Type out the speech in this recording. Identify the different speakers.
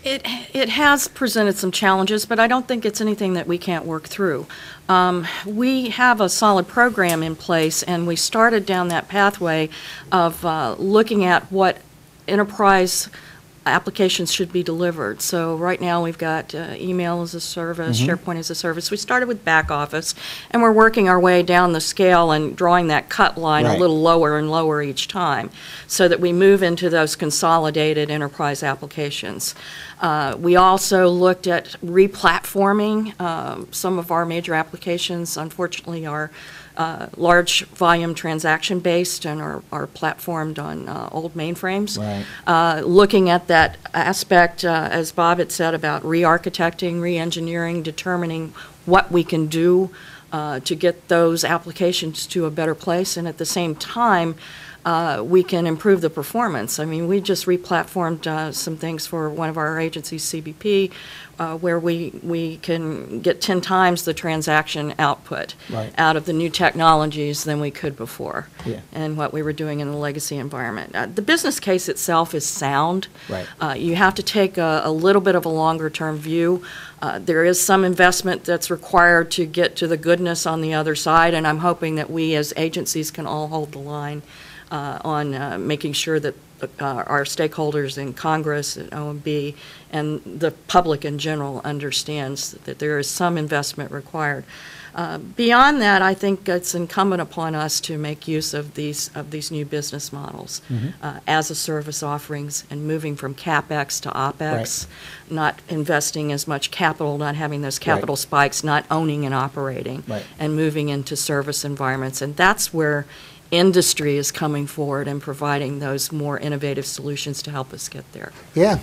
Speaker 1: It has presented some challenges, but I don't think it's anything that we can't work through. We have a solid program in place, and we started down that pathway of looking at what enterprise applications should be delivered. So right now we've got email as a service, SharePoint as a service. We started with back office, and we're working our way down the scale and drawing that cut line a little lower and lower each time so that we move into those consolidated enterprise applications. We also looked at replatforming. Some of our major applications, unfortunately, are large volume transaction based and are platformed on old mainframes. Looking at that aspect, as Bob had said, about re-architecting, re-engineering, determining what we can do to get those applications to a better place, and at the same time we can improve the performance. I mean, we just re-platformed some things for one of our agencies, CBP, where we can get 10 times the transaction output out of the new technologies than we could before, and what we were doing in the legacy environment. The business case itself is sound. You have to take a little bit of a longer-term view. There is some investment that's required to get to the goodness on the other side, and I'm hoping that we as agencies can all hold the line on making sure that our stakeholders in Congress and OMB and the public in general understands that there is some investment required. Beyond that, I think it's incumbent upon us to make use of these new business models as a service offerings and moving from CapEx to OpEx, not investing as much capital, not having those capital spikes, not owning and operating, and moving into service environments. And that's where industry is coming forward and providing those more innovative solutions to help us get there.
Speaker 2: Yeah.